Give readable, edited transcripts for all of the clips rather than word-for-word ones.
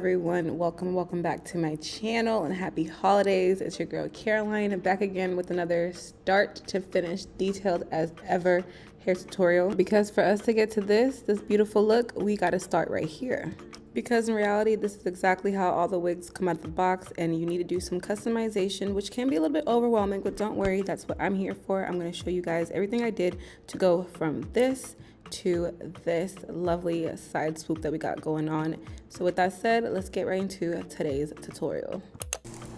everyone, welcome back to my channel and happy holidays. It's your girl Caroline back again with another start to finish detailed as ever hair tutorial, because for us to get to this beautiful look, we got to start right here, because in reality this is exactly how all the wigs come out of the box, and you need to do some customization, which can be a little bit overwhelming, but don't worry, that's what I'm here for. I'm going to show you guys everything I did to go from this to this lovely side swoop that we got going on. So with that said, let's get right into today's tutorial.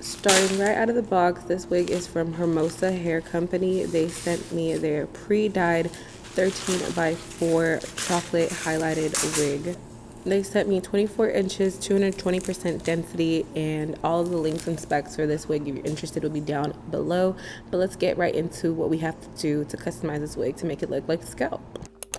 Starting right out of the box, this wig is from Hermosa Hair Company. They sent me their pre-dyed 13x4 chocolate highlighted wig. They sent me 24 inches, 220% density, and all of the links and specs for this wig, if you're interested, will be down below. But let's get right into what we have to do to customize this wig to make it look like scalp.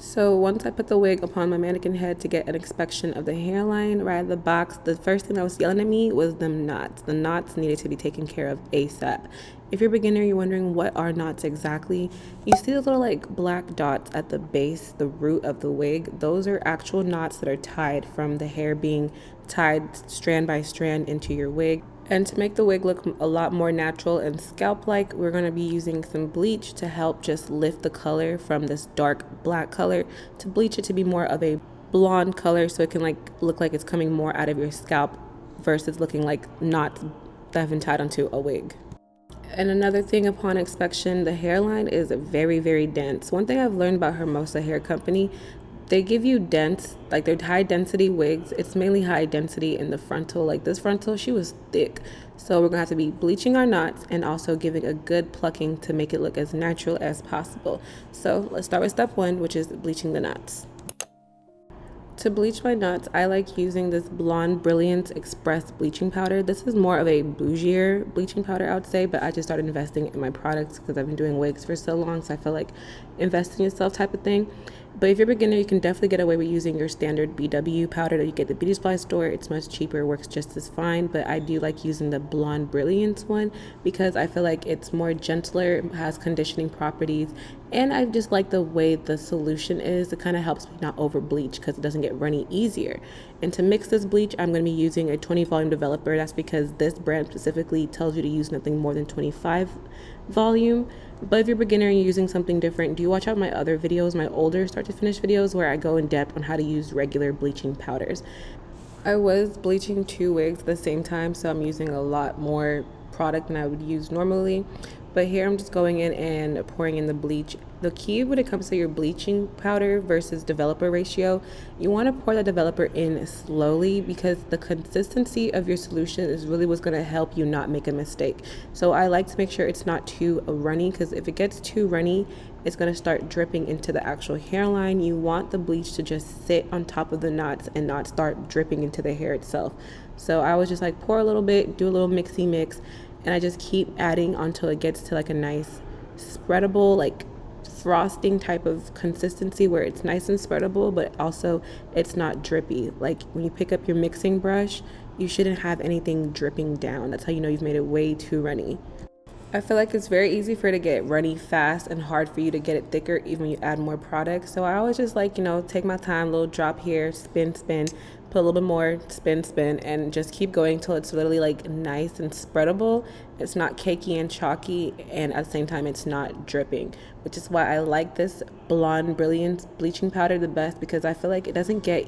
So once I put the wig upon my mannequin head to get an inspection of the hairline right out of the box, the first thing that was yelling at me was them knots. The knots needed to be taken care of ASAP. If you're a beginner, you're wondering what are knots exactly, you see those little like black dots at the base, the root of the wig. Those are actual knots that are tied from the hair being tied strand by strand into your wig. And to make the wig look a lot more natural and scalp-like, we're going to be using some bleach to help just lift the color from this dark black color to bleach it to be more of a blonde color, so it can like look like it's coming more out of your scalp versus looking like knots that have been tied onto a wig. And another thing, upon inspection, the hairline is very dense. One thing I've learned about Hermosa Hair Company, they give you dense, like they're high density wigs. It's mainly high density in the frontal. Like this frontal, she was thick. So we're gonna have to be bleaching our knots and also giving a good plucking to make it look as natural as possible. So let's start with step one, which is bleaching the knots. To bleach my knots, I like using this blonde Brilliance Express bleaching powder. This is more of a bougier bleaching powder, I would say, but I just started investing in my products because I've been doing wigs for so long, so I feel like invest in yourself type of thing. But if you're a beginner, you can definitely get away with using your standard BW powder that you get at the beauty supply store. It's much cheaper, works just as fine, but I do like using the blonde Brilliance one because I feel like it's more gentler, has conditioning properties, and I just like the way the solution is. It kind of helps me not over bleach because it doesn't get runny easier. And to mix this bleach, I'm going to be using a 20 volume developer. That's because this brand specifically tells you to use nothing more than 25 volume. But if you're a beginner and you're using something different, do watch out my other videos, my older start to finish videos, where I go in depth on how to use regular bleaching powders. I was bleaching 2 wigs at the same time, so I'm using a lot more product than I would use normally. But here I'm just going in and pouring in the bleach. The key when it comes to your bleaching powder versus developer ratio, you want to pour that developer in slowly, because the consistency of your solution is really what's going to help you not make a mistake. So I like to make sure it's not too runny, because if it gets too runny, it's going to start dripping into the actual hairline. You want the bleach to just sit on top of the knots and not start dripping into the hair itself. So I was just like, pour a little bit, do a little mixy mix, and I just keep adding until it gets to like a nice spreadable, like frosting type of consistency, where it's nice and spreadable, but also it's not drippy. Like when you pick up your mixing brush, you shouldn't have anything dripping down. That's how you know you've made it way too runny. I feel like it's very easy for it to get runny fast and hard for you to get it thicker even when you add more product. So I always just like, take my time, little drop here, spin, put a little bit more, spin, and just keep going until it's literally like nice and spreadable. It's not cakey and chalky, and at the same time it's not dripping, which is why I like this blonde Brilliance bleaching powder the best, because I feel like it doesn't get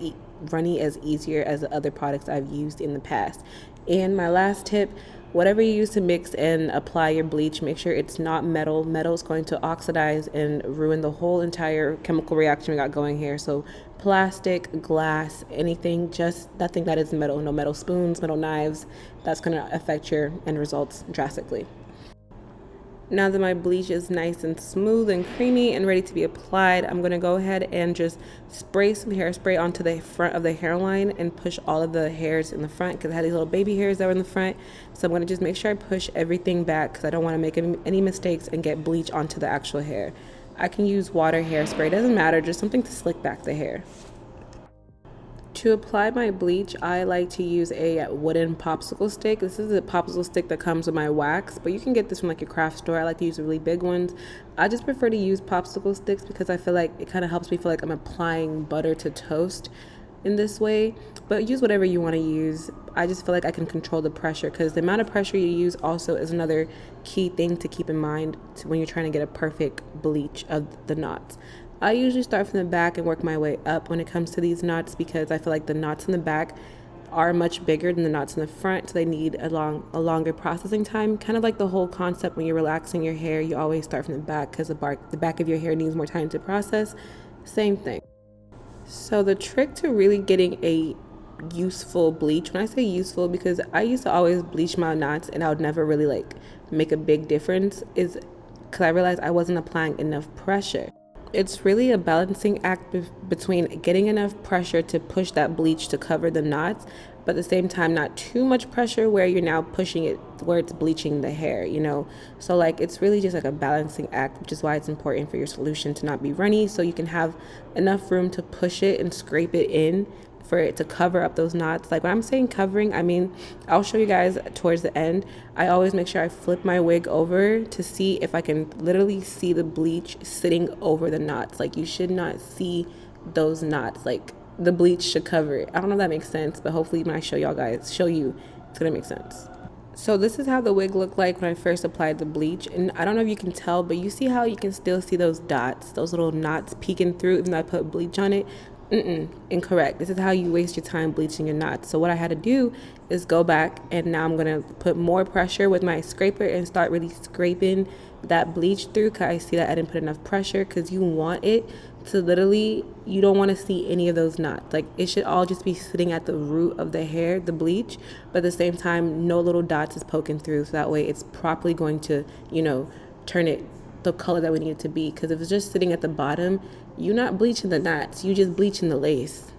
runny as easier as the other products I've used in the past. And my last tip, whatever you use to mix and apply your bleach, make sure it's not metal. Metal is going to oxidize and ruin the whole entire chemical reaction we got going here. So plastic, glass, anything, just nothing that is metal. No metal spoons, metal knives. That's going to affect your end results drastically. Now that my bleach is nice and smooth and creamy and ready to be applied, I'm going to go ahead and just spray some hairspray onto the front of the hairline and push all of the hairs in the front, because I had these little baby hairs that were in the front. So I'm going to just make sure I push everything back, because I don't want to make any mistakes and get bleach onto the actual hair. I can use water hairspray, doesn't matter, just something to slick back the hair. To apply my bleach, I like to use a wooden popsicle stick. This is a popsicle stick that comes with my wax, but you can get this from like your craft store. I like to use the really big ones. I just prefer to use popsicle sticks because I feel like it kind of helps me feel like I'm applying butter to toast. in this way, but use whatever you want to use. I just feel like I can control the pressure, because the amount of pressure you use also is another key thing to keep in mind when you're trying to get a perfect bleach of the knots. I usually start from the back and work my way up when it comes to these knots, because I feel like the knots in the back are much bigger than the knots in the front, so they need a longer processing time. Kind of like the whole concept when you're relaxing your hair, you always start from the back because the back of your hair needs more time to process. Same thing. So the trick to really getting a useful bleach, when I say useful, because I used to always bleach my knots and I would never really like make a big difference, is because I realized I wasn't applying enough pressure. It's really a balancing act between getting enough pressure to push that bleach to cover the knots, but at the same time not too much pressure where you're now pushing it where it's bleaching the hair, you know. So like it's really just like a balancing act, which is why it's important for your solution to not be runny, so you can have enough room to push it and scrape it in for it to cover up those knots. Like when I'm saying covering, I mean, I'll show you guys towards the end. I always make sure I flip my wig over to see if I can literally see the bleach sitting over the knots. Like you should not see those knots. Like the bleach should cover it. I don't know if that makes sense, but hopefully when I show you, it's gonna make sense. So this is how the wig looked like when I first applied the bleach, and I don't know if you can tell, but you see how you can still see those dots, those little knots peeking through even though I put bleach on it. Incorrect. This is how you waste your time bleaching your knots. So what I had to do is go back, and now I'm gonna put more pressure with my scraper and start really scraping that bleach through, because I see that I didn't put enough pressure, because you want it to literally, you don't want to see any of those knots. Like it should all just be sitting at the root of the hair, the bleach, but at the same time no little dots is poking through, so that way it's properly going to, you know, turn it the color that we need it to be. Because if it's just sitting at the bottom, you're not bleaching the knots, you just bleaching the lace.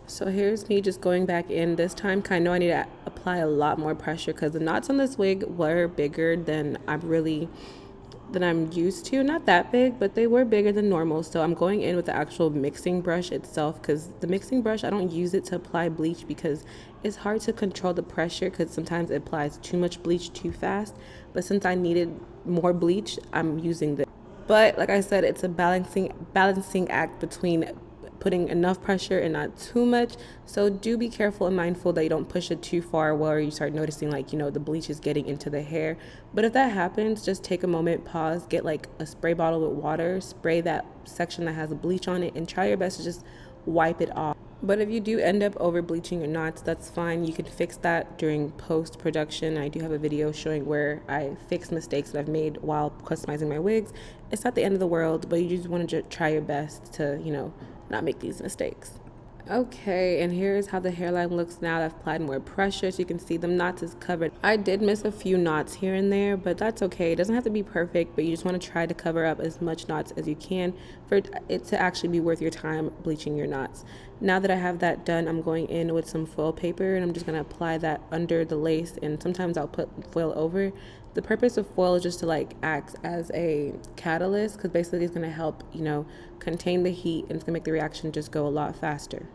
So here's me just going back in this time, because I know I need to apply a lot more pressure, because the knots on this wig were bigger than I'm used to. Not that big, but they were bigger than normal. So I'm going in with the actual mixing brush itself, because the mixing brush, I don't use it to apply bleach because it's hard to control the pressure, because sometimes it applies too much bleach too fast. But since I needed more bleach, I'm using this. But like I said, it's a balancing act between putting enough pressure and not too much. So do be careful and mindful that you don't push it too far where you start noticing, like, you know, the bleach is getting into the hair. But if that happens, just take a moment, pause, get like a spray bottle with water, spray that section that has a bleach on it, and try your best to just wipe it off. But if you do end up over bleaching your knots, that's fine. You can fix that during post-production. I do have a video showing where I fix mistakes that I've made while customizing my wigs. It's not the end of the world, but you just want to try your best to, you know, not make these mistakes. Okay, and here's how the hairline looks now that I've applied more pressure. So you can see the knots is covered. I did miss a few knots here and there, but that's okay. It doesn't have to be perfect, but you just want to try to cover up as much knots as you can for it to actually be worth your time bleaching your knots. Now that I have that done, I'm going in with some foil paper, and I'm just going to apply that under the lace, and sometimes I'll put foil over. The purpose of foil is just to like act as a catalyst, because basically it's going to help, you know, contain the heat, and it's going to make the reaction just go a lot faster.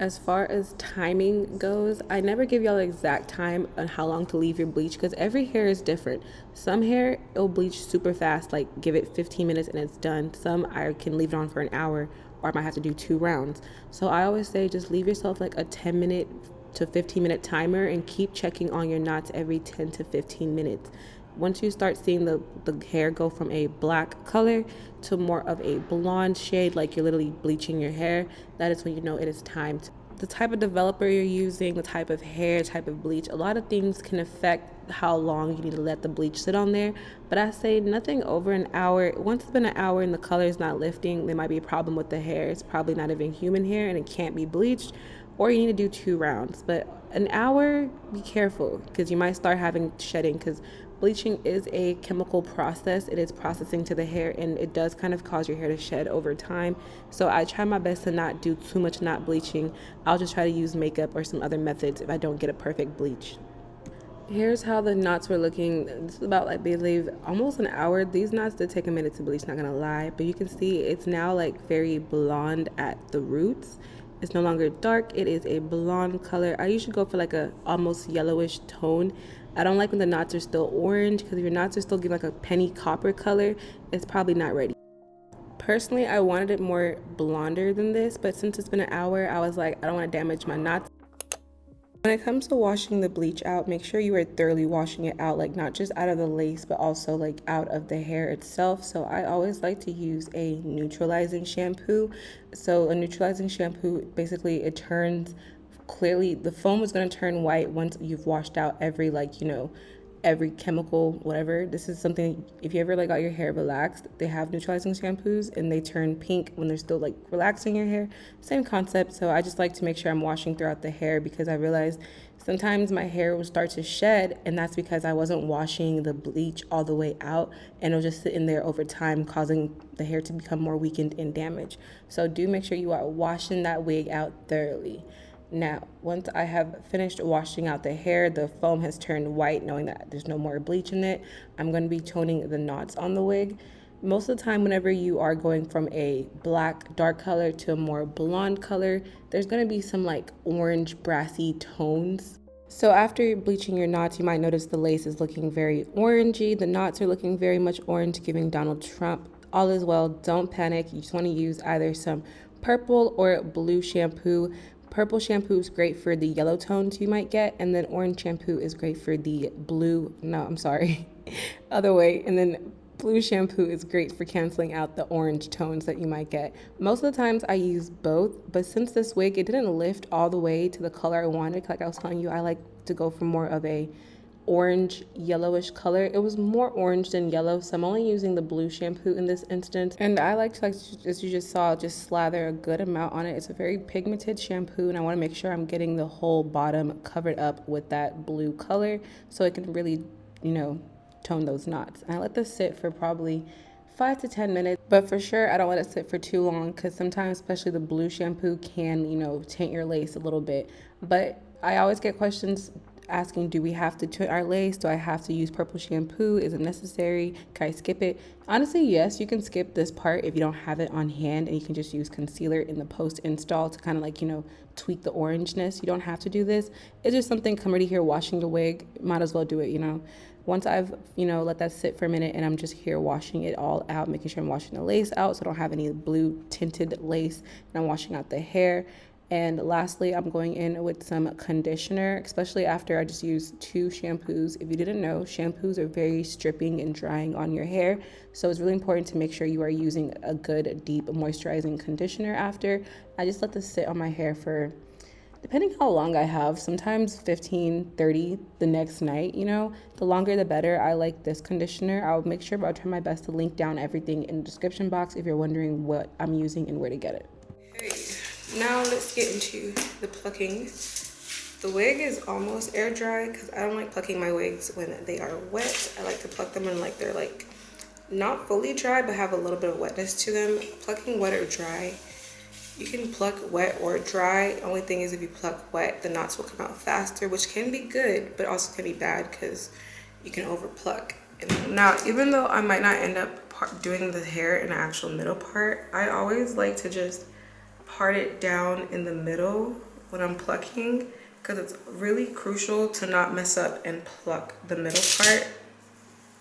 As far as timing goes, I never give y'all the exact time on how long to leave your bleach, because every hair is different. Some hair, it'll bleach super fast, like give it 15 minutes and it's done. Some I can leave it on for an hour, or I might have to do 2 rounds. So I always say just leave yourself like a 10-minute to 15-minute timer, and keep checking on your knots every 10 to 15 minutes. Once you start seeing the hair go from a black color to more of a blonde shade, like you're literally bleaching your hair, that is when you know it is time to. The type of developer you're using, the type of hair, type of bleach, a lot of things can affect how long you need to let the bleach sit on there. But I say nothing over an hour. Once it's been an hour and the color is not lifting, there might be a problem with the hair. It's probably not even human hair and it can't be bleached, or you need to do 2 rounds. But an hour, be careful, because you might start having shedding, because bleaching is a chemical process. It is processing to the hair, and it does kind of cause your hair to shed over time. So I try my best to not do too much not bleaching. I'll just try to use makeup or some other methods if I don't get a perfect bleach. Here's how the knots were looking. This is about, I believe, almost an hour. These knots did take a minute to bleach, not gonna lie, but you can see it's now like very blonde at the roots. It's no longer dark, it is a blonde color. I usually go for like a almost yellowish tone. I don't like when the knots are still orange, because if your knots are still giving like a penny copper color, it's probably not ready. Personally, I wanted it more blonder than this, but since it's been an hour, I was like, I don't want to damage my knots. When it comes to washing the bleach out, make sure you are thoroughly washing it out, like not just out of the lace, but also like out of the hair itself. So I always like to use a neutralizing shampoo. So a neutralizing shampoo, basically it turns clearly, the foam is going to turn white once you've washed out every, like, you know, every chemical, whatever. This is something, if you ever like got your hair relaxed, they have neutralizing shampoos and they turn pink when they're still like relaxing your hair. Same concept. So I just like to make sure I'm washing throughout the hair, because I realized sometimes my hair will start to shed, and that's because I wasn't washing the bleach all the way out, and it'll just sit in there over time, causing the hair to become more weakened and damaged. So do make sure you are washing that wig out thoroughly. Now, once I have finished washing out the hair, the foam has turned white, knowing that there's no more bleach in it. I'm going to be toning the knots on the wig. Most of the time, whenever you are going from a black, dark color to a more blonde color, there's going to be some like orange, brassy tones. So after bleaching your knots, you might notice the lace is looking very orangey. The knots are looking very much orange, giving Donald Trump. All is well, don't panic. You just want to use either some purple or blue shampoo. Purple shampoo is great for the yellow tones you might get, and then orange shampoo is great for the other way. And then blue shampoo is great for canceling out the orange tones that you might get. Most of the times I use both, but since this wig, it didn't lift all the way to the color I wanted. Like I was telling you, I like to go for more of a orange yellowish color. It was more orange than yellow, so I'm only using the blue shampoo in this instance. And I like to, as you just saw, just slather a good amount on it. It's a very pigmented shampoo, and I want to make sure I'm getting the whole bottom covered up with that blue color so it can really, you know, tone those knots. And I let this sit for probably 5 to 10 minutes, but for sure I don't let it sit for too long, because sometimes, especially the blue shampoo, can, you know, taint your lace a little bit. But I always get questions asking, do we have to tint our lace? Do I have to use purple shampoo? Is it necessary? Can I skip it? Honestly, yes, you can skip this part if you don't have it on hand, and you can just use concealer in the post install to kind of like, you know, tweak the orangeness. You don't have to do this. It's just something, come ready here washing the wig, might as well do it, you know. Once I've, you know, let that sit for a minute and I'm just here washing it all out, making sure I'm washing the lace out so I don't have any blue tinted lace, and I'm washing out the hair. And lastly, I'm going in with some conditioner, especially after I just used 2 shampoos. If you didn't know, shampoos are very stripping and drying on your hair. So it's really important to make sure you are using a good, deep moisturizing conditioner after. I just let this sit on my hair for, depending how long I have, sometimes 15, 30 the next night, you know. The longer the better. I like this conditioner. I'll make sure, I'll try my best to link down everything in the description box if you're wondering what I'm using and where to get it. Okay. Now let's get into the plucking. The wig is almost air dry, because I don't like plucking my wigs when they are wet. I like to pluck them when like they're like not fully dry but have a little bit of wetness to them. Plucking wet or dry, you can pluck wet or dry. Only thing is, if you pluck wet, the knots will come out faster, which can be good but also can be bad because you can over pluck. And now, even though I might not end up doing the hair in the actual middle part, I always like to just part it down in the middle when I'm plucking, because it's really crucial to not mess up and pluck the middle part.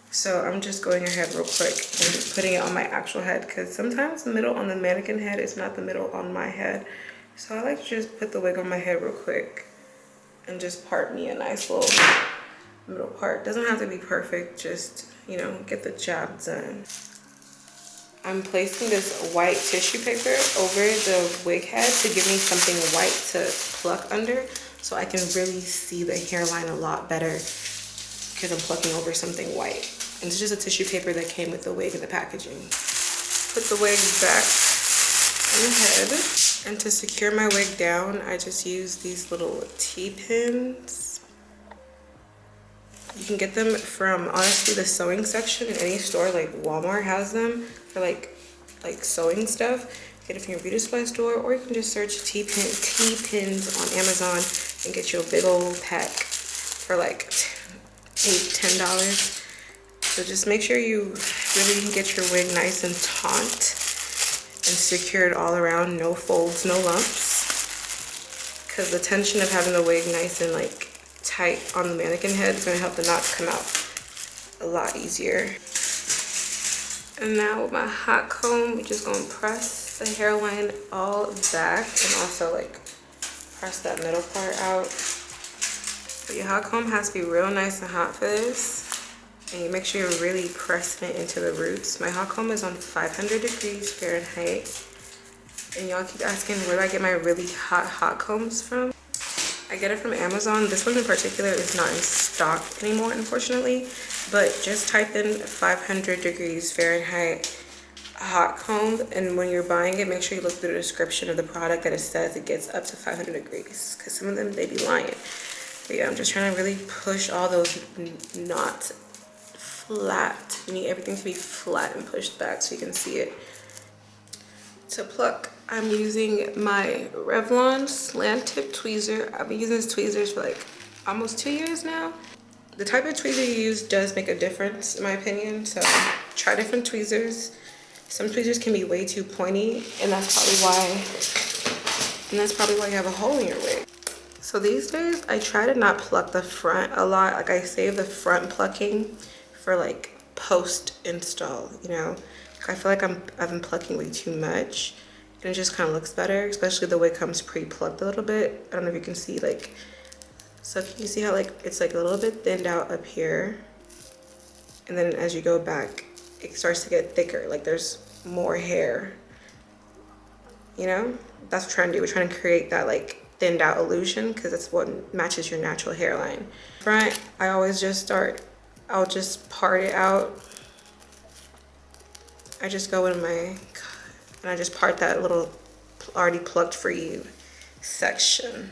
So I'm just going ahead real quick and putting it on my actual head, because sometimes the middle on the mannequin head is not the middle on my head. So I like to just put the wig on my head real quick and just part me a nice little middle part. Doesn't have to be perfect, just, you know, get the job done. I'm placing this white tissue paper over the wig head to give me something white to pluck under, so I can really see the hairline a lot better, because I'm plucking over something white. And it's just a tissue paper that came with the wig in the packaging. Put the wig back on the head, and to secure my wig down, I just use these little T-pins. You can get them from, honestly, the sewing section in any store. Like Walmart has them for like sewing stuff. Get it from your beauty supply store, or you can just search T-pins on Amazon and get you a big old pack for like $8–10. So just make sure you really get your wig nice and taut and secured all around, no folds, no lumps, because the tension of having the wig nice and like tight on the mannequin head is going to help the knots come out a lot easier. And now with my hot comb, we're just gonna press the hairline all back and also like press that middle part out. But your hot comb has to be real nice and hot for this. And you make sure you're really pressing it into the roots. My hot comb is on 500 degrees Fahrenheit. And y'all keep asking where do I get my really hot combs from? I get it from Amazon. This one in particular is not in stock anymore, unfortunately. But just type in 500 degrees Fahrenheit hot comb, and when you're buying it, make sure you look through the description of the product that it says it gets up to 500 degrees, because some of them, they be lying. But yeah, I'm just trying to really push all those knots flat. You need everything to be flat and pushed back so you can see it. To pluck, I'm using my Revlon slant tip tweezer. I've been using these tweezers for like almost 2 years now. The type of tweezer you use does make a difference in my opinion, so try different tweezers. Some tweezers can be way too pointy, and that's probably why you have a hole in your wig. So these days I try to not pluck the front a lot. Like I save the front plucking for like post install, you know. I feel like I've been plucking way too much, and it just kind of looks better, especially the wig comes pre-plucked a little bit. I don't know if you can see, like, so if you see how like it's like a little bit thinned out up here, and then as you go back it starts to get thicker, like there's more hair, you know. That's what we're trying to do. We're trying to create that like thinned out illusion, because that's what matches your natural hairline. Front, I always just I'll just part it out. I just go in and I just part that little already plucked for you section.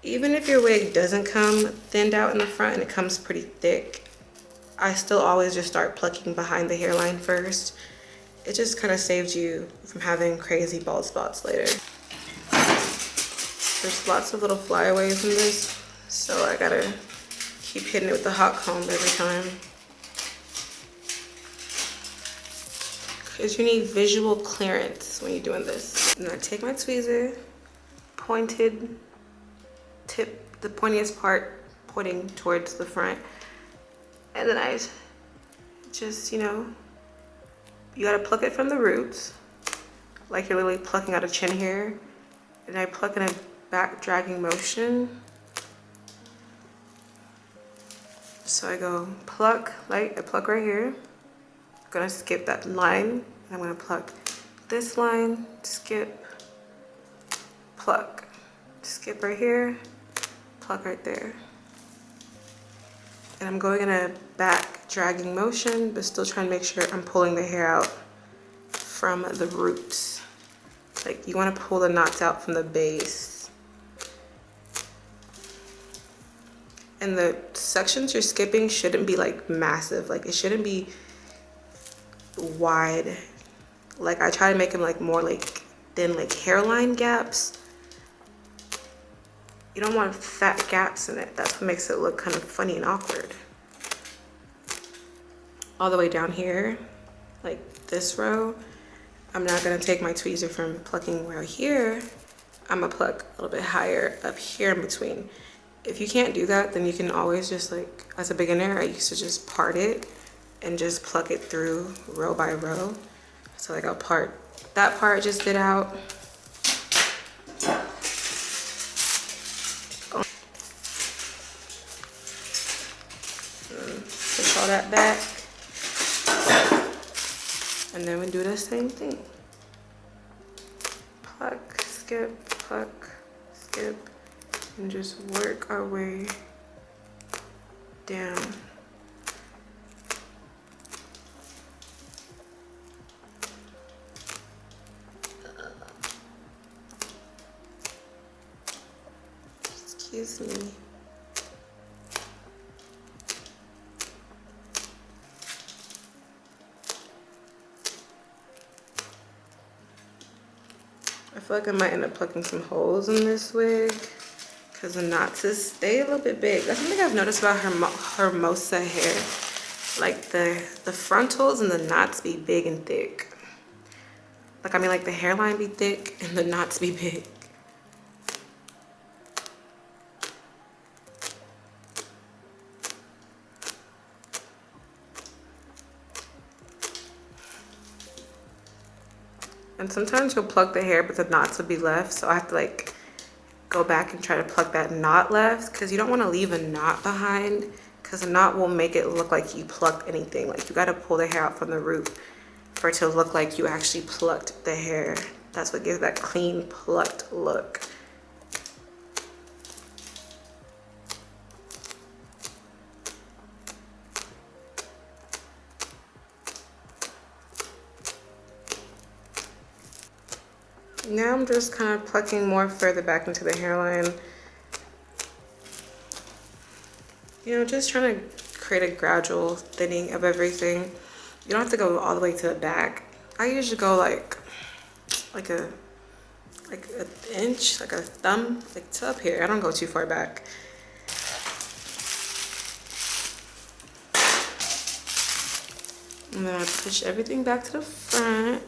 Even if your wig doesn't come thinned out in the front and it comes pretty thick, I still always just start plucking behind the hairline first. It just kind of saves you from having crazy bald spots later. There's lots of little flyaways in this, so I gotta keep hitting it with the hot comb every time. Because you need visual clearance when you're doing this. And I take my tweezer, pointed tip, the pointiest part pointing towards the front, and then I just, you know, you gotta pluck it from the roots, like you're literally plucking out a chin hair, and I pluck in a back dragging motion. So I go pluck, like I pluck right here. I'm gonna skip that line. I'm gonna pluck this line, skip, pluck, skip right here, pluck right there. And I'm going in a back dragging motion, but still trying to make sure I'm pulling the hair out from the roots. Like you wanna pull the knots out from the base. And the sections you're skipping shouldn't be like massive. Like it shouldn't be wide. Like I try to make them like more like thin, like hairline gaps. You don't want fat gaps in it. That's what makes it look kind of funny and awkward. All the way down here, like this row, I'm not gonna take my tweezer from plucking right here. I'm gonna pluck a little bit higher up here in between. If you can't do that, then you can always just like, as a beginner, I used to just part it and just pluck it through row by row. So like I'll part that part just did out. Push all that back. And then we do the same thing. Pluck, skip, and just work our way down. Excuse me. I feel like I might end up plucking some holes in this wig because the knots stay a little bit big. That's something I've noticed about Hermosa hair. Like the frontals and the knots be big and thick. Like I mean like the hairline be thick and the knots be big. And sometimes you'll pluck the hair, but the knots will be left. So I have to like go back and try to pluck that knot left, because you don't want to leave a knot behind, because a knot will make it look like you plucked anything. Like you got to pull the hair out from the root for it to look like you actually plucked the hair. That's what gives that clean plucked look. Now I'm just kind of plucking more further back into the hairline. You know, just trying to create a gradual thinning of everything. You don't have to go all the way to the back. I usually go like an inch, like a thumb, like to up here. I don't go too far back. And then I push everything back to the front.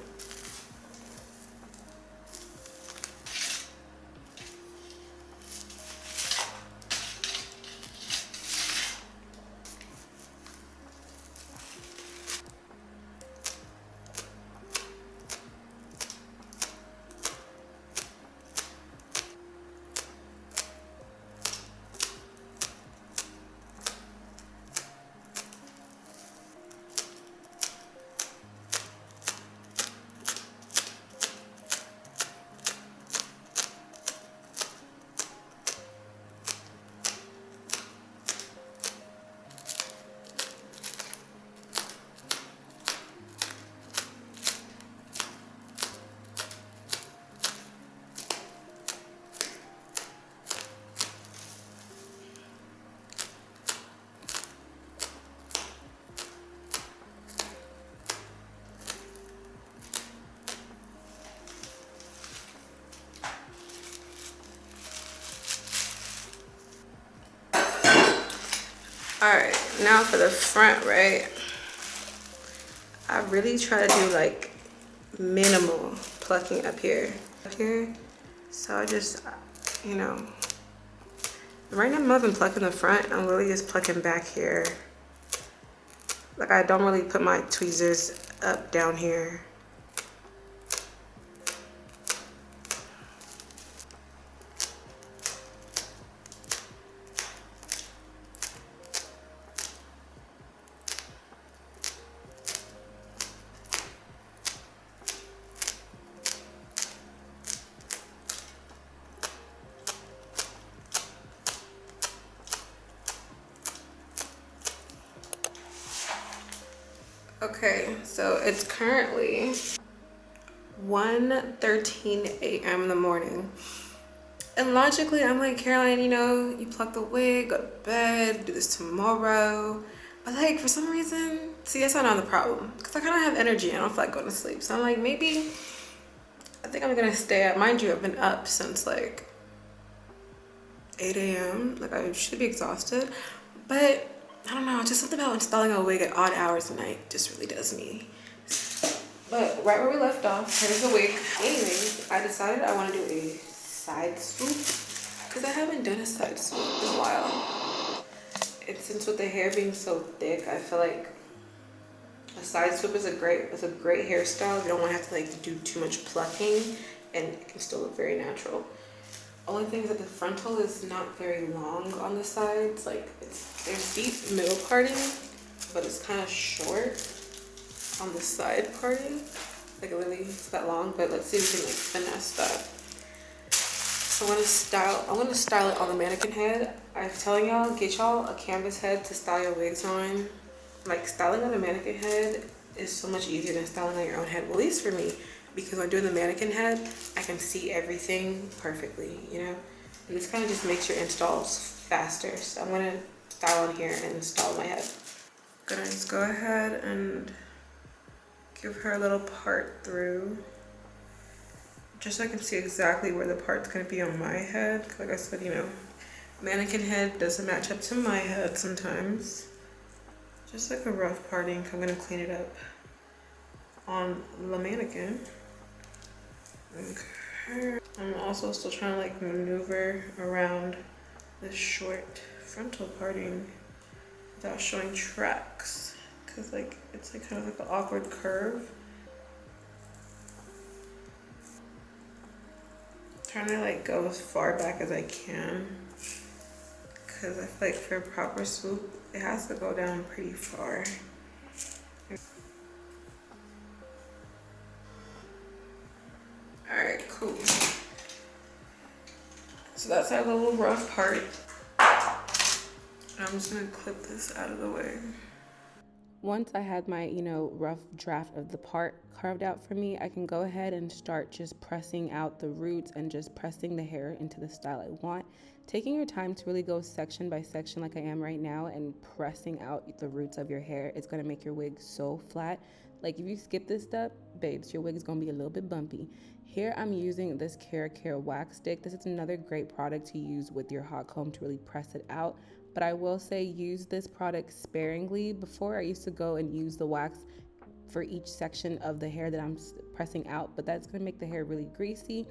Alright, now for the front, right? I really try to do like minimal plucking up here. So I just, you know, right now I'm not even plucking the front. I'm really just plucking back here. Like I don't really put my tweezers up down here. Okay, so it's currently 1:13 a.m. in the morning. And logically, I'm like, Caroline, you know, you pluck the wig, go to bed, do this tomorrow. But like, for some reason, see, that's not the problem. Because I kind of have energy. I don't feel like going to sleep. So I'm like, maybe, I think I'm going to stay up. Mind you, I've been up since like 8 a.m. Like, I should be exhausted. But I don't know, just something about installing a wig at odd hours of night just really does me. But right where we left off, here's the wig. Anyways, I decided I want to do a side swoop because I haven't done a side swoop in a while. And since with the hair being so thick, I feel like a side swoop is a great hairstyle. You don't want to have to like do too much plucking, and it can still look very natural. Only thing is that the frontal is not very long on the sides. Like there's deep middle parting, but it's kind of short on the side parting. Like really, it's that long. But let's see if we can like finesse that. So I'm gonna style it on the mannequin head. I'm telling y'all, get y'all a canvas head to style your wigs on. Like styling on a mannequin head is so much easier than styling on your own head. Well, at least for me. Because when doing the mannequin head, I can see everything perfectly, you know? And this kind of just makes your installs faster. So I'm gonna style on here and install my head. Gonna just go ahead and give her a little part through. Just so I can see exactly where the part's gonna be on my head. Like I said, you know, mannequin head doesn't match up to my head sometimes. Just like a rough parting, I'm gonna clean it up on the mannequin. Okay. I'm also still trying to like maneuver around this short frontal parting without showing tracks, because like it's like kind of like an awkward curve. Trying to like go as far back as I can, because I feel like for a proper swoop, it has to go down pretty far. All right, cool. So that's our little rough part. I'm just gonna clip this out of the way. Once I had my, rough draft of the part carved out for me, I can go ahead and start just pressing out the roots and just pressing the hair into the style I want. Taking your time to really go section by section like I am right now and pressing out the roots of your hair is gonna make your wig so flat. Like if you skip this step, babes, your wig is gonna be a little bit bumpy. Here I'm using this KERA wax stick. This is another great product to use with your hot comb to really press it out. But I will say use this product sparingly. Before I used to go and use the wax for each section of the hair that I'm pressing out, but that's gonna make the hair really greasy.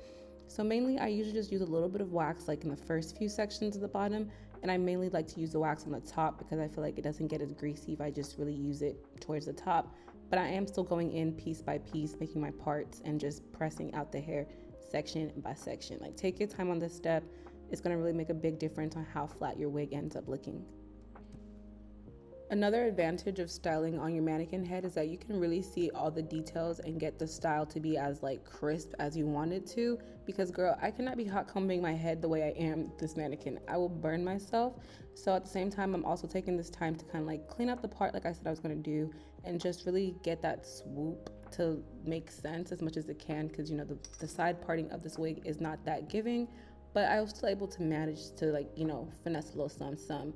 So mainly I usually just use a little bit of wax like in the first few sections of the bottom, and I mainly like to use the wax on the top because I feel like it doesn't get as greasy if I just really use it towards the top. But I am still going in piece by piece, making my parts and just pressing out the hair section by section. Like take your time on this step. It's gonna really make a big difference on how flat your wig ends up looking. Another advantage of styling on your mannequin head is that you can really see all the details and get the style to be as like crisp as you want it to. Because girl, I cannot be hot combing my head the way I am this mannequin. I will burn myself. So at the same time, I'm also taking this time to kind of like clean up the part like I said I was gonna do and just really get that swoop to make sense as much as it can, because the side parting of this wig is not that giving, but I was still able to manage to like, finesse a little some.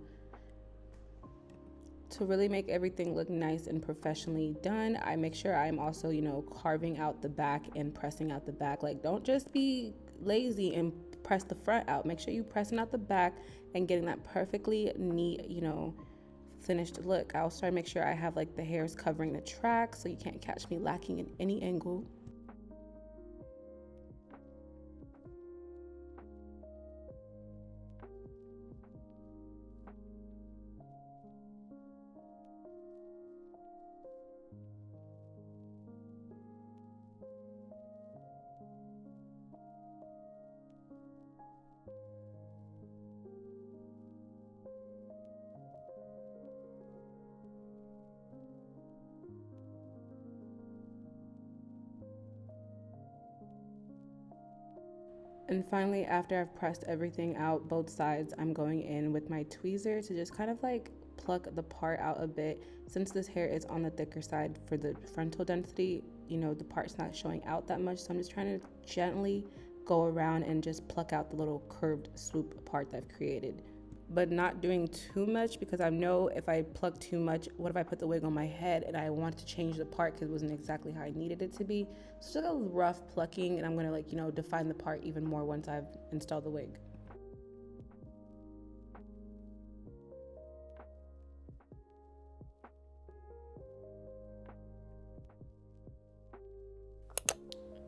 To really make everything look nice and professionally done, I make sure I'm also, carving out the back and pressing out the back. Like don't just be lazy and press the front out. Make sure you're pressing out the back and getting that perfectly neat, finished look. I also try to make sure I have like the hairs covering the track so you can't catch me lacking in any angle. And finally, after I've pressed everything out, both sides, I'm going in with my tweezer to just kind of like pluck the part out a bit. Since this hair is on the thicker side for the frontal density, the part's not showing out that much. So I'm just trying to gently go around and just pluck out the little curved swoop part that I've created. But not doing too much, because I know if I pluck too much, what if I put the wig on my head and I want to change the part because it wasn't exactly how I needed it to be. So just like a rough plucking, and I'm gonna like, define the part even more once I've installed the wig.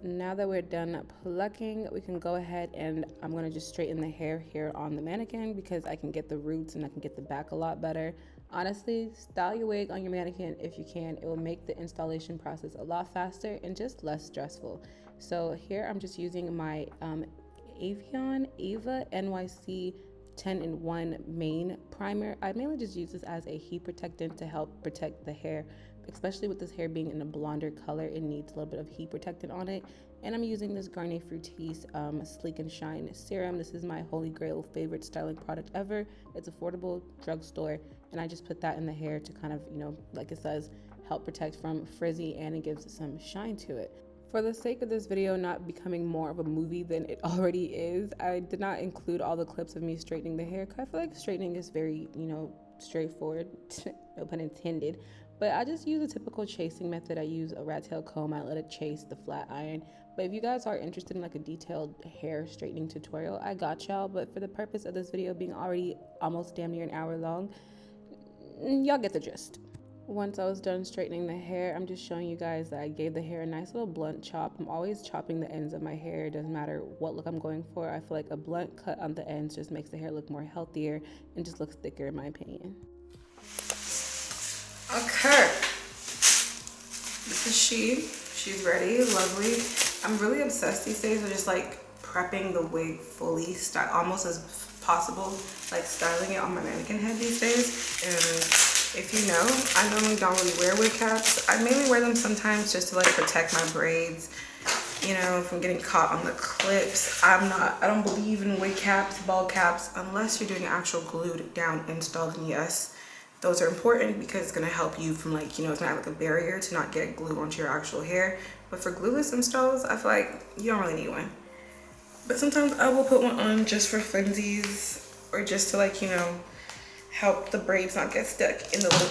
Now that we're done plucking, we can go ahead and I'm going to just straighten the hair here on the mannequin because I can get the roots and I can get the back a lot better. Honestly, style your wig on your mannequin if you can. It will make the installation process a lot faster and just less stressful. So here I'm just using my Ava NYC 10-in-1 main primer. I mainly just use this as a heat protectant to help protect the hair, especially with this hair being in a blonder color. It needs a little bit of heat protectant on it. And I'm using this Garnier Frutis Sleek and Shine Serum. This is my holy grail favorite styling product ever. It's affordable, drugstore, and I just put that in the hair to kind of, like it says, help protect from frizzy, and it gives some shine to it. For the sake of this video not becoming more of a movie than it already is, I did not include all the clips of me straightening the hair, because I feel like straightening is very, straightforward, no pun intended. But I just use a typical chasing method. I use a rat tail comb, I let it chase the flat iron. But if you guys are interested in like a detailed hair straightening tutorial, I got y'all. But for the purpose of this video being already almost damn near an hour long, y'all get the gist. Once I was done straightening the hair, I'm just showing you guys that I gave the hair a nice little blunt chop. I'm always chopping the ends of my hair. It doesn't matter what look I'm going for. I feel like a blunt cut on the ends just makes the hair look more healthier and just looks thicker in my opinion. Okay. This is she's ready, lovely. I'm really obsessed these days with just like prepping the wig fully, almost as possible, like styling it on my mannequin head these days. And if you know, I normally don't really wear wig caps. I mainly wear them sometimes just to like protect my braids, you know, from getting caught on the clips. I don't believe in wig caps, ball caps, unless you're doing an actual glued down install. Then yes, those are important because it's gonna help you from like, you know, it's gonna act like a barrier to not get glue onto your actual hair. But for glueless installs, I feel like you don't really need one. But sometimes I will put one on just for funsies, or just to like, you know, help the braids not get stuck in the little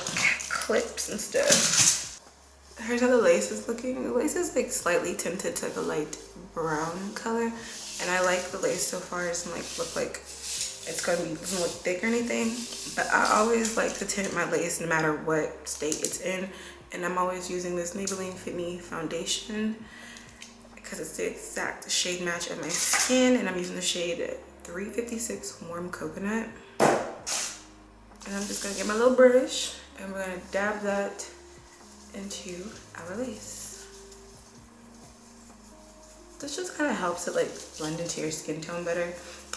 clips and stuff. Here's how the lace is looking. The lace is like slightly tinted to like a light brown color, and I like the lace so far. It doesn't like look like it's gonna be, doesn't look thick or anything. But I always like to tint my lace no matter what state it's in, and I'm always using this Maybeline Fit foundation because it's the exact shade match of my skin, and I'm using the shade 356 Warm Coconut. And I'm just gonna get my little brush and we're gonna dab that into our lace. This just kind of helps it like blend into your skin tone better.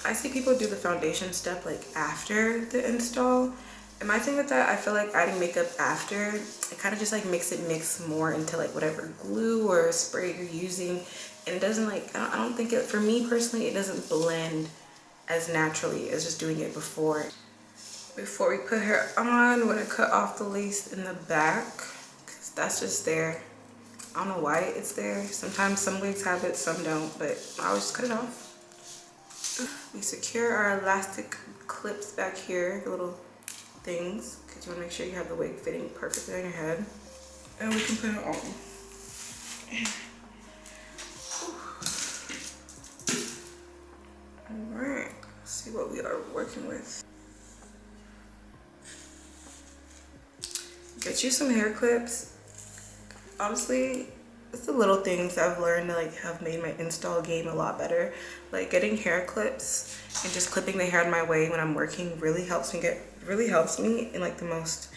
I see people do the foundation step like after the install. And my thing with that, I feel like adding makeup after, it kind of just like makes it mix more into like whatever glue or spray you're using. And it doesn't like, I don't think it, for me personally, it doesn't blend as naturally as just doing it before. Before we put her on, we're gonna cut off the lace in the back, because that's just there. I don't know why it's there. Sometimes some wigs have it, some don't, but I always just cut it off. We secure our elastic clips back here, the little things, because you want to make sure you have the wig fitting perfectly on your head. And we can put it on. Alright, let's see what we are working with. Get you some hair clips. Honestly, it's the little things I've learned that like have made my install game a lot better. Like getting hair clips and just clipping the hair out of my way when I'm working really helps me in like the most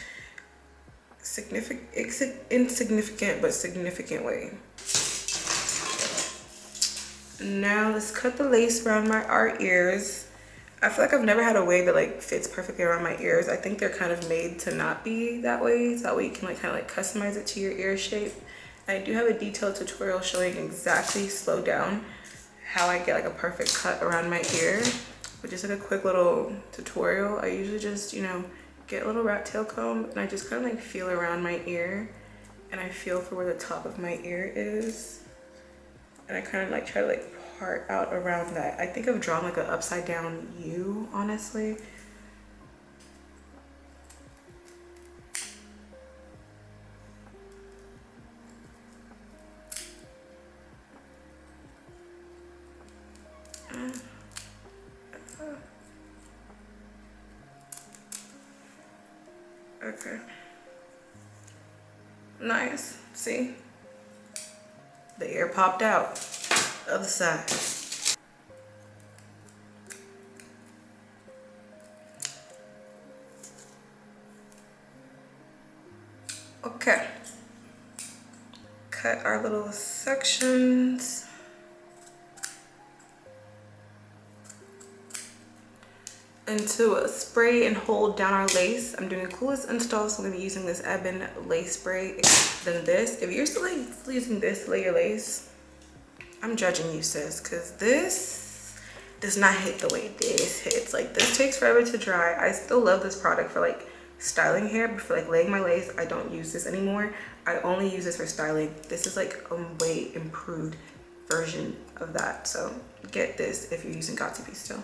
insignificant but significant way. Now let's cut the lace around our ears. I feel like I've never had a wig that like fits perfectly around my ears. I think they're kind of made to not be that way, so that way you can like kind of like customize it to your ear shape. I do have a detailed tutorial showing exactly, slow down, how I get like a perfect cut around my ear. But just like a quick little tutorial, I usually just, you know, get a little rat tail comb and I just kind of like feel around my ear, and I feel for where the top of my ear is, and I kind of like try to like part out around that. I think I've drawn like an upside down U, honestly. Okay. Nice. See? The ear popped out. Other side. Okay. Cut our little sections. Into a spray and hold down our lace. I'm doing a Glueless install, so I'm gonna be using this Ebin lace spray. Then this, if you're still using this to lay your lace, I'm judging you, sis, because this does not hit the way this hits. Like, this takes forever to dry. I still love this product for like styling hair, but for like laying my lace, I don't use this anymore. I only use this for styling. This is like a way improved version of that, so get this if you're using Got2b still.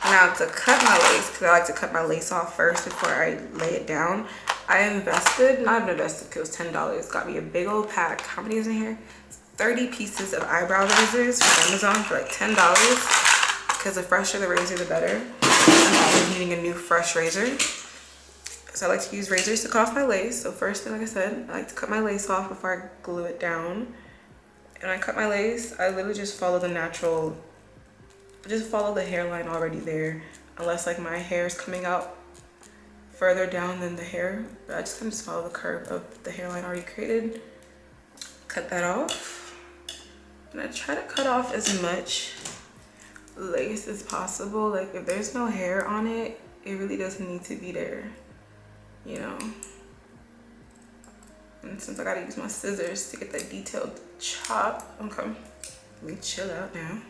Now to cut my lace, because I like to cut my lace off first before I lay it down, I invested, not even invested, because it was $10. Got me a big old pack. How many is in here? 30 pieces of eyebrow razors from Amazon for like $10, because the fresher the razor, the better. I'm always needing a new fresh razor. So I like to use razors to cut off my lace. So first thing, like I said, I like to cut my lace off before I glue it down. And I cut my lace, I literally just follow the natural, just follow the hairline already there, unless like my hair is coming out further down than the hair. But I just kind of follow the curve of the hairline already created. Cut that off. And I try to cut off as much lace as possible. Like if there's no hair on it, it really doesn't need to be there, you know. And since I gotta use my scissors to get that detailed chop, okay, let me chill out now.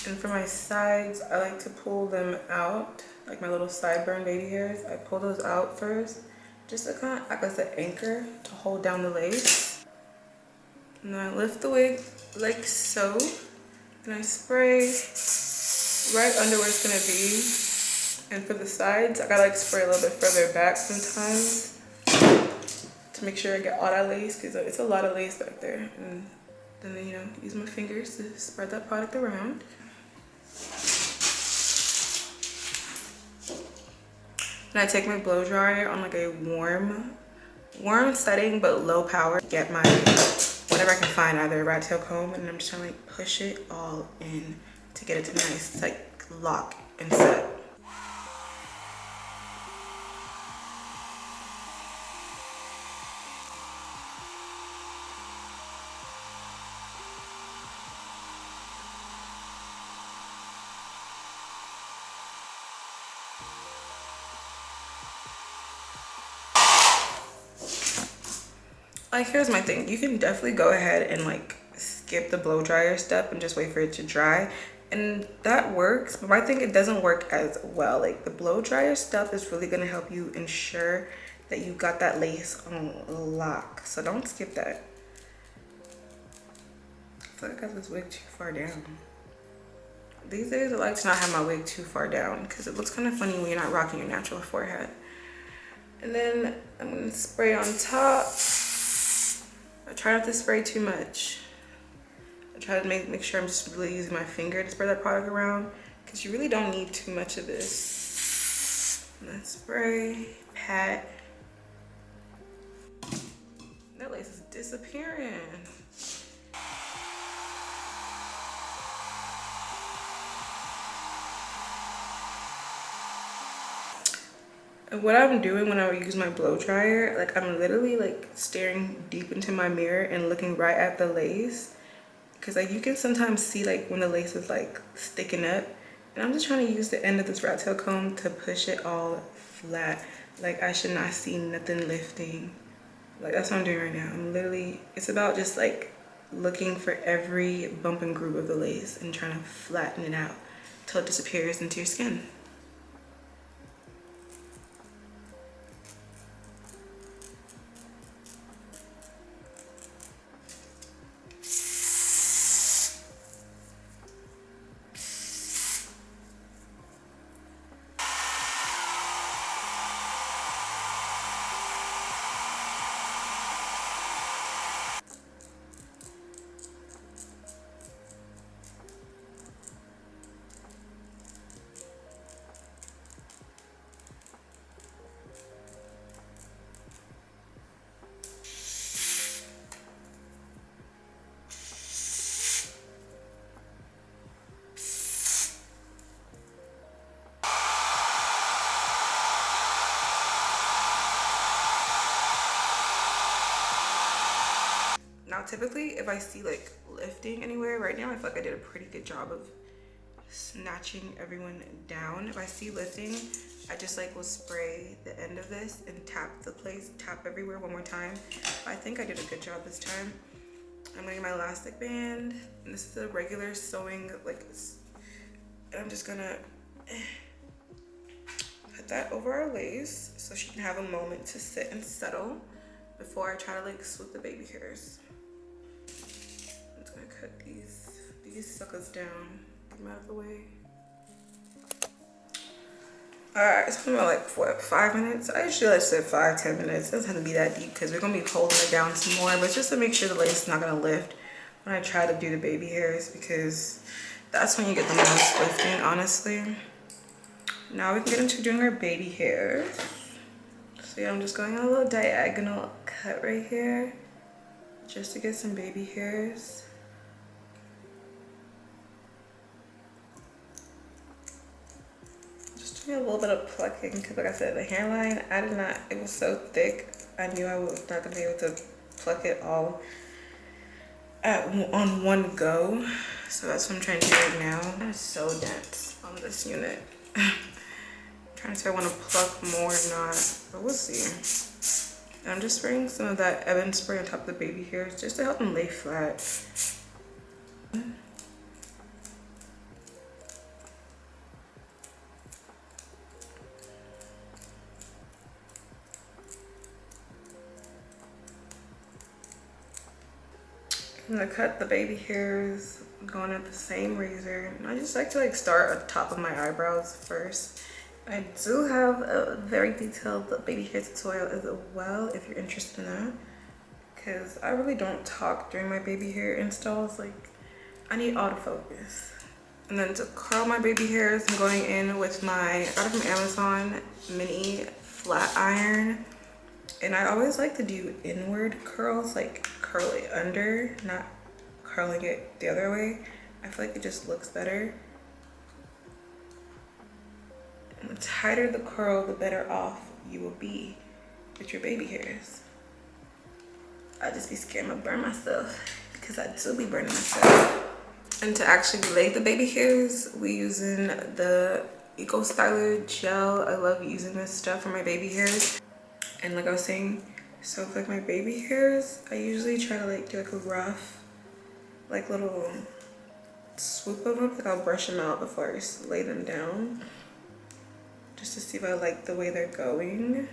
And for my sides, I like to pull them out, like my little sideburn baby hairs. I pull those out first, just to kind of act as an anchor to hold down the lace. And then I lift the wig like so, and I spray right under where it's gonna be. And for the sides, I gotta like spray a little bit further back sometimes to make sure I get all that lace, because it's a lot of lace back there. And then, you know, use my fingers to spread that product around. And I take my blow dryer on like a warm setting but low power. Get my whatever I can find, either a rat tail comb, and I'm just trying to like push it all in to get it to nice like lock and set. Like, here's my thing. You can definitely go ahead and like skip the blow dryer step and just wait for it to dry, and that works. But I think it doesn't work as well. Like the blow dryer stuff is really gonna help you ensure that you got that lace on lock. So don't skip that. I feel like I got this wig too far down. These days I like to not have my wig too far down because it looks kind of funny when you're not rocking your natural forehead. And then I'm gonna spray on top. I try not to spray too much. I try to make sure I'm just really using my finger to spray that product around, because you really don't need too much of this. And then spray, pat. That lace is disappearing. And what I'm doing when I use my blow dryer, like I'm literally like staring deep into my mirror and looking right at the lace, because like you can sometimes see like when the lace is like sticking up, and I'm just trying to use the end of this rat tail comb to push it all flat. Like I should not see nothing lifting. Like that's what I'm doing right now. I'm literally, it's about just like looking for every bump and groove of the lace and trying to flatten it out till it disappears into your skin. Now typically if I see like lifting anywhere, right now I feel like I did a pretty good job of snatching everyone down. If I see lifting, I just like will spray the end of this and tap the place, tap everywhere one more time. I think I did a good job this time. I'm gonna get my elastic band, and this is a regular sewing like this. And I'm just gonna put that over our lace so she can have a moment to sit and settle before I try to like swoop the baby hairs. I'm just gonna cut these suckers down, get them out of the way. Alright, so I'm about like what, 5 minutes? I usually like to say 5-10 minutes. It doesn't have to be that deep because we're gonna be holding it down some more, but just to make sure the lace is not gonna lift when I try to do the baby hairs, because that's when you get the most lifting, honestly. Now we can get into doing our baby hairs. So yeah, I'm just going on a little diagonal cut right here just to get some baby hairs. Just doing a little bit of plucking because like I said, the hairline, I did not, it was so thick, I knew I was not going to be able to pluck it all on one go. So that's what I'm trying to do right now. It's so dense on this unit. I'm trying to see if I want to pluck more or not, but we'll see. And I'm just spraying some of that Ebin spray on top of the baby hairs just to help them lay flat. I'm gonna cut the baby hairs going at the same razor. And I just like to like start at the top of my eyebrows first. I do have a very detailed baby hair tutorial as well if you're interested in that. Because I really don't talk during my baby hair installs. Like, I need autofocus. And then to curl my baby hairs, I'm going in with my, I got it from Amazon, mini flat iron. And I always like to do inward curls, like curl it under, not curling it the other way. I feel like it just looks better. And the tighter the curl, the better off you will be with your baby hairs. I just be scared I'm gonna burn myself because I do be burning myself. And to actually lay the baby hairs, we using the Eco Styler gel. I love using this stuff for my baby hairs. And like I was saying, so for like my baby hairs, I usually try to like do like a rough, like little swoop of them. Like I'll brush them out before I lay them down, just to see if I like the way they're going.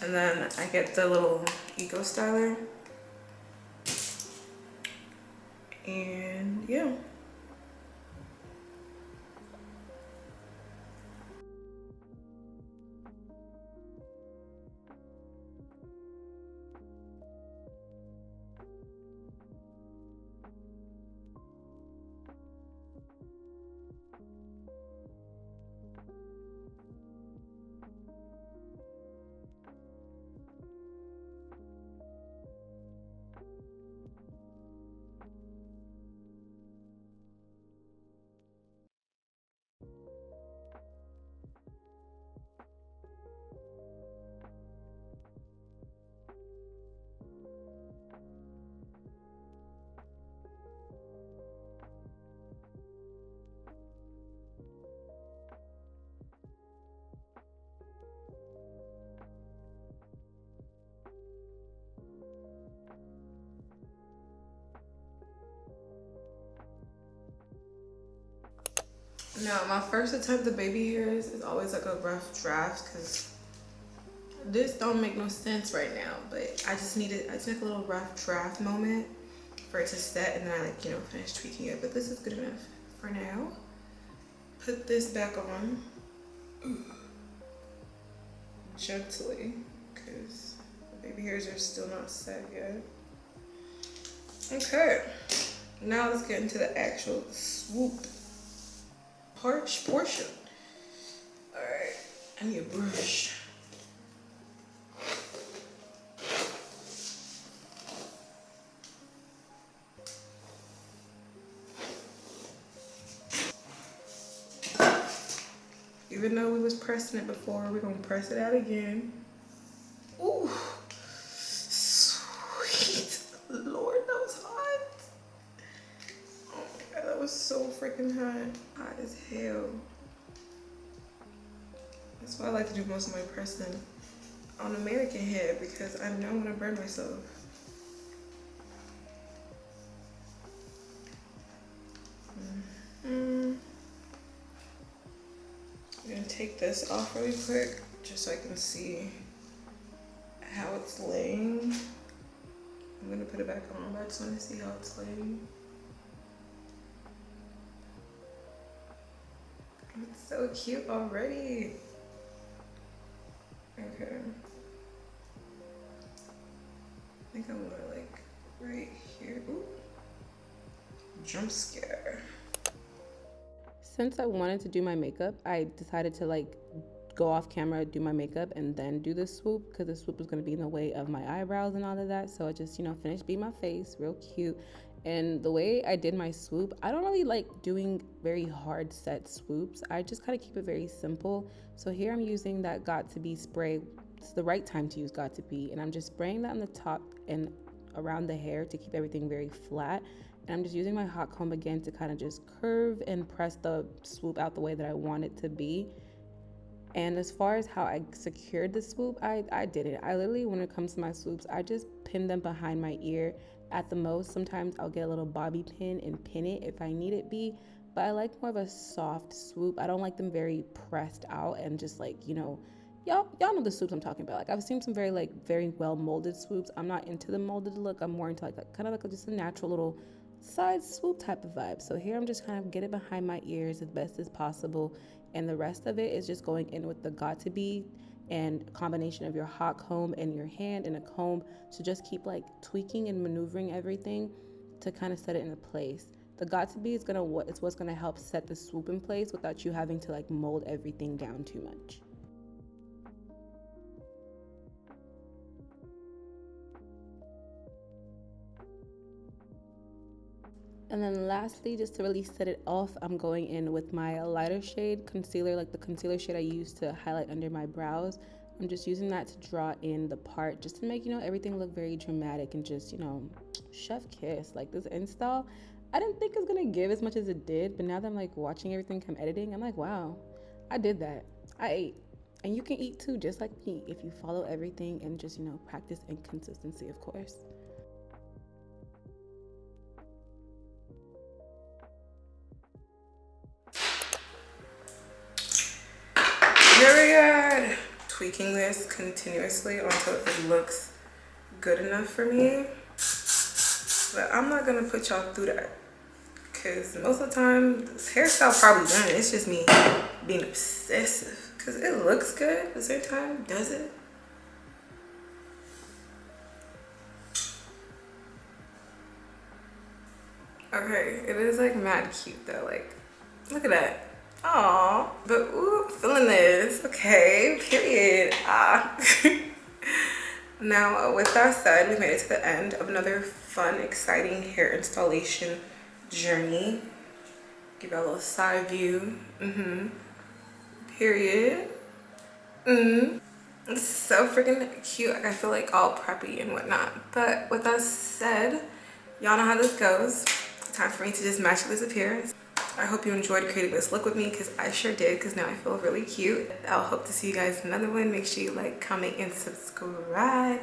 And then I get the little Eco Styler, and yeah. Now, my first attempt at baby hairs is always like a rough draft because this don't make no sense right now, but I just need a little rough draft moment for it to set, and then I like, you know, finish tweaking it. But this is good enough for now. Put this back on gently because the baby hairs are still not set yet. Okay, now let's get into the actual swoop portion. All right, I need a brush. Even though we was pressing it before, we're gonna press it out again. Ooh, sweet Lord, that was hot. Oh my God, that was so freaking hot. Hot as hell. That's why I like to do most of my pressing on a mannequin head, because I know I'm gonna burn myself. I'm gonna take this off really quick just so I can see how it's laying. I'm gonna put it back on, but I just want to see how it's laying. It's so cute already. Okay. I think I'm gonna like right here. Ooh. Jump scare. Since I wanted to do my makeup, I decided to like go off camera, do my makeup, and then do the swoop, because the swoop was going to be in the way of my eyebrows and all of that. So I just, you know, finished being my face real cute. And the way I did my swoop, I don't really like doing very hard set swoops. I just kind of keep it very simple. So here I'm using that Got To Be spray. It's the right time to use Got To Be, and I'm just spraying that on the top and around the hair to keep everything very flat. And I'm just using my hot comb again to kind of just curve and press the swoop out the way that I want it to be. And as far as how I secured the swoop, I did it. I literally, when it comes to my swoops, I just pin them behind my ear at the most. Sometimes I'll get a little bobby pin and pin it if I need it be. But I like more of a soft swoop. I don't like them very pressed out and just like, you know, y'all know the swoops I'm talking about. Like I've seen some very well molded swoops. I'm not into the molded look. I'm more into like kind of like just a natural little side swoop type of vibe. So here I'm just kind of getting behind my ears as best as possible, and the rest of it is just going in with the got to be and combination of your hot comb and your hand and a comb to just keep like tweaking and maneuvering everything to kind of set it into place. The got to be is what's gonna help set the swoop in place without you having to like mold everything down too much. And then lastly, just to really set it off, I'm going in with my lighter shade concealer, like the concealer shade I use to highlight under my brows. I'm just using that to draw in the part, just to make, you know, everything look very dramatic and just, you know, chef kiss. Like this install, I didn't think it was gonna give as much as it did, but now that I'm like watching everything come editing, I'm like, wow, I did that. I ate. And you can eat too, just like me, if you follow everything and just, you know, practice and consistency, of course. Period. Tweaking this continuously until it looks good enough for me. But I'm not gonna put y'all through that, because most of the time this hairstyle probably done. It's just me being obsessive, because it looks good at the same time, does it? Okay, it is like mad cute though. Like, look at that. Aww, but ooh, feeling this. Okay, period. Now, with that said, we made it to the end of another fun, exciting hair installation journey. Give you a little side view. Period. It's so freaking cute. Like, I feel like all preppy and whatnot. But with that said, y'all know how this goes. Time for me to just magically disappear. I hope you enjoyed creating this look with me, because I sure did, because now I feel really cute. I'll hope to see you guys in another one. Make sure you like, comment, and subscribe.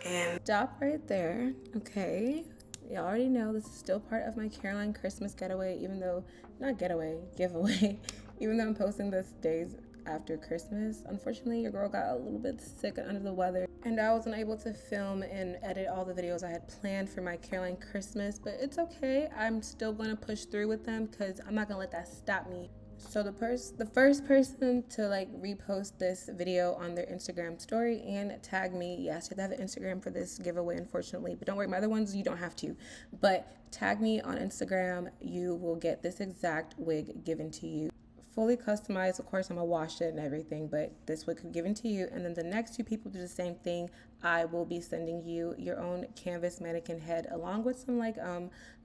And stop right there, okay? You already know this is still part of my Caroline Christmas getaway, even though, not getaway, giveaway. Even though I'm posting this days after Christmas. Unfortunately, your girl got a little bit sick and under the weather, and I wasn't able to film and edit all the videos I had planned for my Caroline Christmas, but it's okay. I'm still going to push through with them, because I'm not going to let that stop me. So the first person to like repost this video on their Instagram story and tag me, yes, I have an Instagram for this giveaway, unfortunately, but don't worry, my other ones you don't have to, but tag me on Instagram, you will get this exact wig given to you. Fully customized. Of course, I'm gonna wash it and everything, but this would be given to you. And then the next two people do the same thing. I will be sending you your own canvas mannequin head, along with some like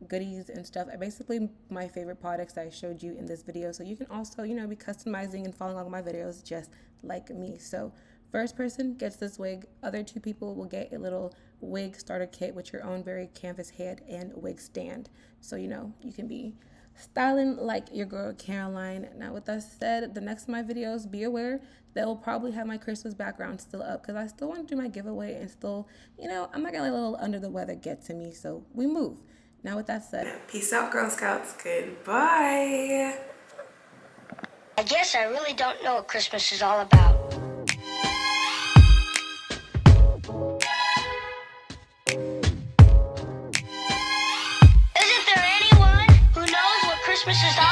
goodies and stuff. Basically, my favorite products that I showed you in this video. So you can also, you know, be customizing and following along my videos just like me. So first person gets this wig. Other two people will get a little wig starter kit with your own very canvas head and wig stand. So, you know, you can be styling like your girl Caroline. Now with that said, the next of my videos, be aware they will probably have my Christmas background still up, because I still want to do my giveaway and still, you know, I'm not gonna let a little under the weather get to me, so we move. Now with that said, peace out, Girl Scouts. Goodbye. I guess I really don't know what Christmas is all about. Isn't there anyone who knows what Christmas is all about?